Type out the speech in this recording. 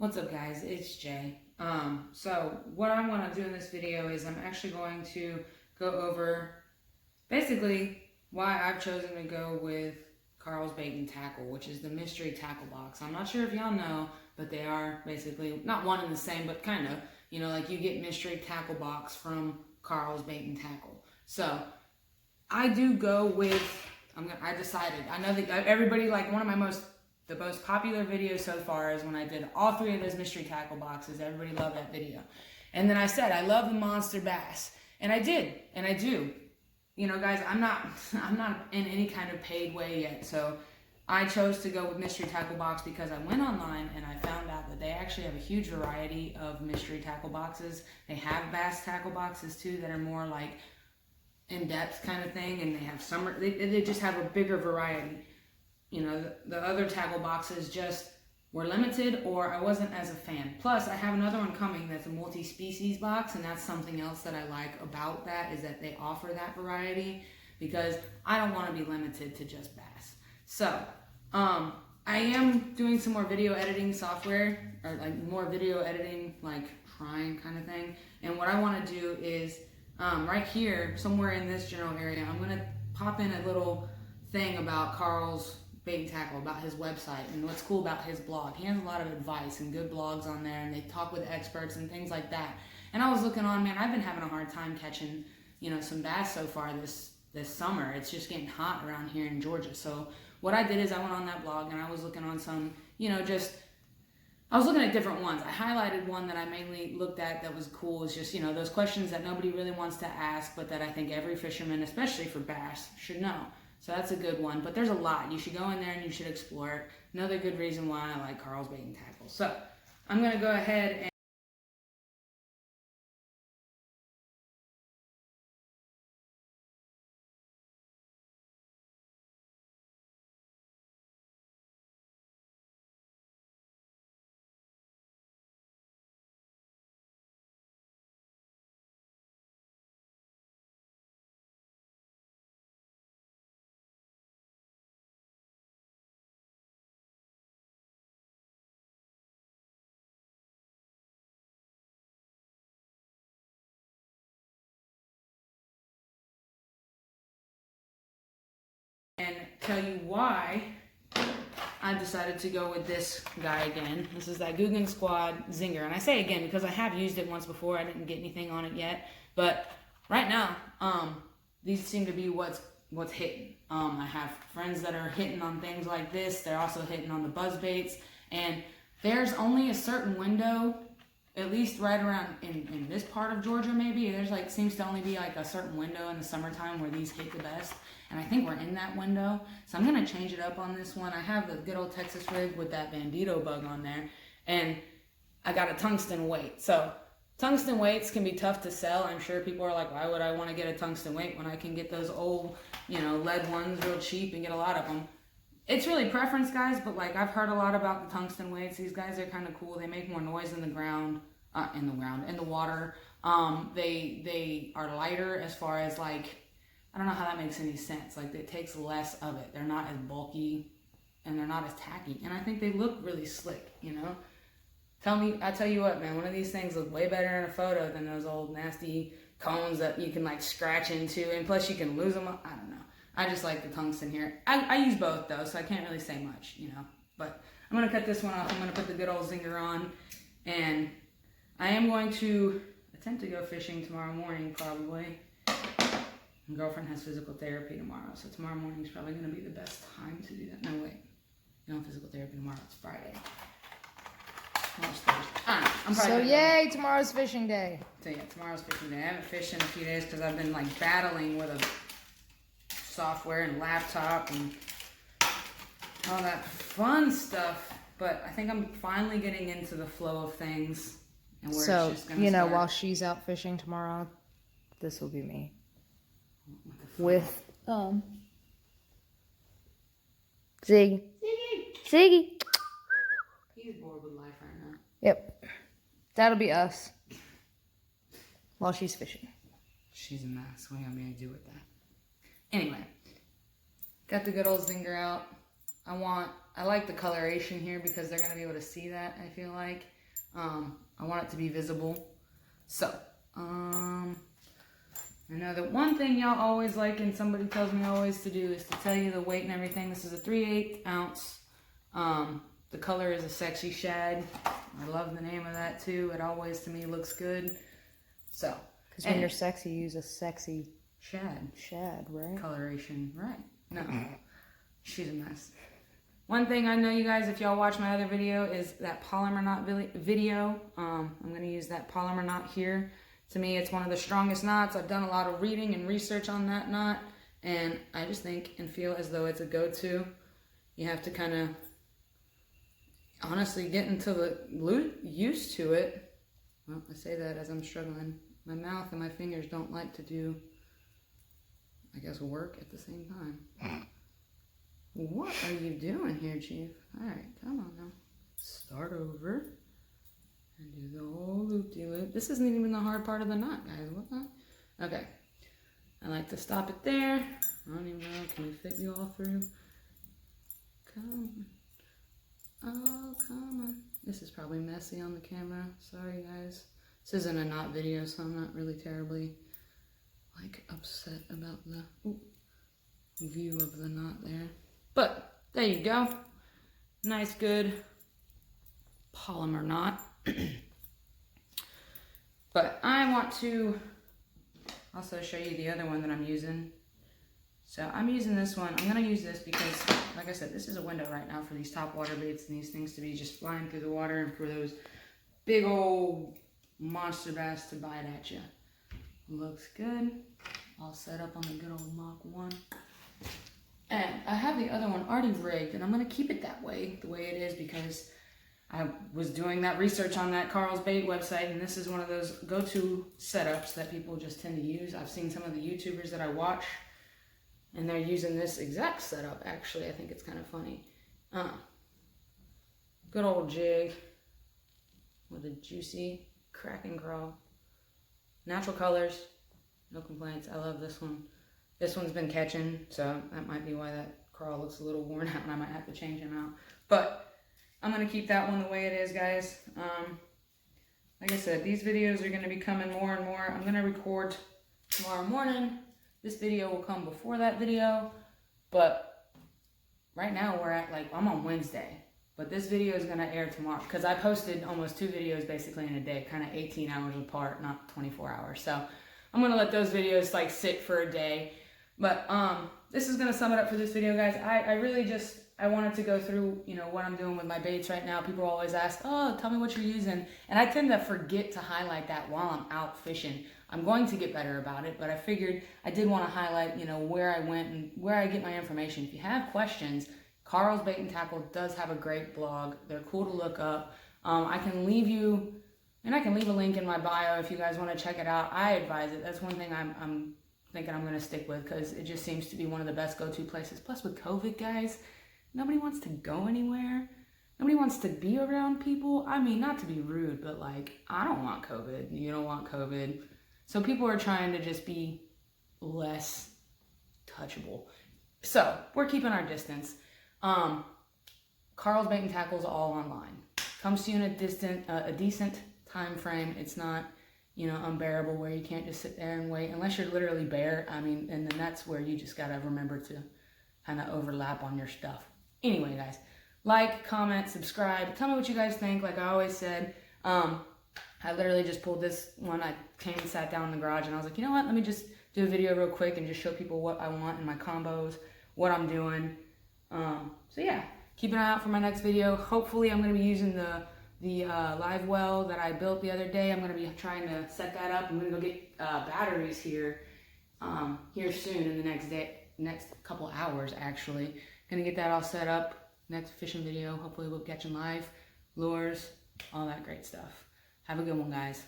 What's up, guys? It's Jay. So what I want to do in this video is I'm actually going to go over basically why I've chosen to go with Carl's Bait and Tackle, which is the mystery tackle box. I'm not sure if y'all know, but they are basically not one and the same, but kind of, you know, like you get mystery tackle box from Carl's Bait and Tackle. So I do go with, I decided, I know that everybody, like one of the most popular videos so far is when I did all three of those mystery tackle boxes. Everybody loved that video. And then I said, I love the monster bass. And I did, and I do. You know, guys, I'm not in any kind of paid way yet. So I chose to go with mystery tackle box because I went online and I found out that they actually have a huge variety of mystery tackle boxes. They have bass tackle boxes too that are more like in-depth kind of thing, and they have summer, they just have a bigger variety. You know, the other tackle boxes just were limited, or I wasn't as a fan. Plus, I have another one coming that's a multi-species box, and that's something else that I like about that, is that they offer that variety, because I don't want to be limited to just bass. So, I am doing some more video editing software, or like more video editing, like trying kind of thing. And what I want to do is, right here, somewhere in this general area, I'm going to pop in a little thing about Carl's Bait and Tackle, about his website, and what's cool about his blog. He has a lot of advice and good blogs on there, and they talk with experts and things like that. And I was looking on, man, I've been having a hard time catching, you know, some bass so far this summer. It's just getting hot around here in Georgia. So what I did is I went on that blog and I was looking on some, you know, I was looking at different ones. I highlighted one that I mainly looked at that was cool. It's just, you know, those questions that nobody really wants to ask, but that I think every fisherman, especially for bass, should know. So that's a good one. But there's a lot. You should go in there and you should explore it. Another good reason why I like Carl's Bait and Tackle. So I'm going to go ahead and tell you why I decided to go with this guy again. This is that Riggin Squad Zinger. And I say again because I have used it once before. I didn't get anything on it yet. But right now, these seem to be what's hitting. I have friends that are hitting on things like this. They're also hitting on the buzz baits. And there's only a certain window, at least right around in this part of Georgia maybe, there's like, seems to only be like a certain window in the summertime where these hit the best. And I think we're in that window. So I'm going to change it up on this one. I have the good old Texas rig with that Bandito bug on there. And I got a tungsten weight. So tungsten weights can be tough to sell. I'm sure people are like, why would I want to get a tungsten weight when I can get those old, you know, lead ones real cheap and get a lot of them? It's really preference, guys, but like I've heard a lot about the tungsten weights. These guys are kind of cool. They make more noise in the ground, in the water. They are lighter as far as like, I don't know how that makes any sense. Like it takes less of it. They're not as bulky and they're not as tacky. And I think they look really slick, you know? I tell you what, man, one of these things look way better in a photo than those old nasty cones that you can like scratch into, and plus you can lose them. I don't know. I just like the tungsten here. I use both though, so I can't really say much, you know? But I'm going to cut this one off. I'm going to put the good old Zinger on, and I am going to attempt to go fishing tomorrow morning probably. My girlfriend has physical therapy tomorrow, so tomorrow morning is probably going to be the best time to do that. No, wait. You know, physical therapy tomorrow. It's Friday. Tomorrow's Thursday. I don't know. I'm probably yay, tomorrow's fishing day. So yeah, tomorrow's fishing day. I haven't fished in a few days because I've been like battling with a software and laptop and all that fun stuff. But I think I'm finally getting into the flow of things. And where So, it's just gonna you know, start. while she's out fishing tomorrow, this will be me. With, Ziggy. Ziggy. He's bored with life right now. Yep. That'll be us. While she's fishing. She's a mess. What are you going to do with that? Anyway. Got the good old Zinger out. I like the coloration here because they're going to be able to see that, I feel like. I want it to be visible. So, I know that one thing y'all always like and somebody tells me always to do is to tell you the weight and everything. This is a 3/8 ounce. The color is a sexy shad. I love the name of that too. It always to me looks good. So, because when you're sexy, you use a sexy shad, right? Coloration, right? No, she's a mess. One thing I know, you guys, if y'all watch my other video, is that Polymer Knot video. I'm going to use that Polymer Knot here. To me, it's one of the strongest knots. I've done a lot of reading and research on that knot, and I just think and feel as though it's a go-to. You have to kind of honestly get into the used to it. Well, I say that as I'm struggling. My mouth and my fingers don't like to do, I guess, work at the same time. What are you doing here, Chief? All right, come on now. Start over and do the whole loop-de-loop. This isn't even the hard part of the knot, guys. What the? Okay. I like to stop it there. I don't even know. Can we fit you all through? Come on. Oh, come on. This is probably messy on the camera. Sorry, guys. This isn't a knot video, so I'm not really terribly, upset about the view of the knot there. But there you go. Nice, good polymer knot. But I want to also show you the other one that I'm using. So I'm using this one. I'm going to use this because, like I said, this is a window right now for these top water baits and these things to be just flying through the water and for those big old monster bass to bite at you. Looks good. All set up on the good old Mach 1. And I have the other one already rigged, and I'm going to keep it that way, the way it is, because I was doing that research on that Carl's Bait website, and this is one of those go-to setups that people just tend to use. I've seen some of the YouTubers that I watch, and they're using this exact setup, actually. I think it's kind of funny. Good old jig with a juicy crack and crawl. Natural colors, no complaints. I love this one. This one's been catching, so that might be why that crawl looks a little worn out and I might have to change him out. But I'm going to keep that one the way it is, guys. Like I said, these videos are going to be coming more and more. I'm going to record tomorrow morning. This video will come before that video. But right now we're at, I'm on Wednesday. But this video is going to air tomorrow because I posted almost 2 videos basically in a day, kind of 18 hours apart, not 24 hours. So I'm going to let those videos sit for a day. But this is going to sum it up for this video, guys. I wanted to go through, what I'm doing with my baits right now. People always ask, oh, tell me what you're using. And I tend to forget to highlight that while I'm out fishing. I'm going to get better about it, but I figured I did want to highlight, where I went and where I get my information. If you have questions, Carl's Bait and Tackle does have a great blog. They're cool to look up. I can leave a link in my bio if you guys want to check it out. I advise it. That's one thing I'm thinking I'm going to stick with because it just seems to be one of the best go-to places. Plus with COVID, guys, nobody wants to go anywhere. Nobody wants to be around people. I mean, not to be rude, but I don't want COVID. You don't want COVID. So people are trying to just be less touchable. So we're keeping our distance. Carl's Bait and Tackle is all online. Comes to you in a decent time frame. It's not, unbearable where you can't just sit there and wait unless you're literally bare. I mean, and then that's where you just got to remember to kind of overlap on your stuff. Anyway, guys, comment, subscribe. Tell me what you guys think. Like I always said, I literally just pulled this one. I came and sat down in the garage and I was like, you know what? Let me just do a video real quick and just show people what I want in my combos, what I'm doing. So yeah, keep an eye out for my next video. Hopefully I'm going to be using the live well that I built the other day. I'm going to be trying to set that up. I'm going to go get batteries here soon in the next couple hours actually. Going to get that all set up. Next fishing video, hopefully we'll catch them live, lures, all that great stuff. Have a good one, guys.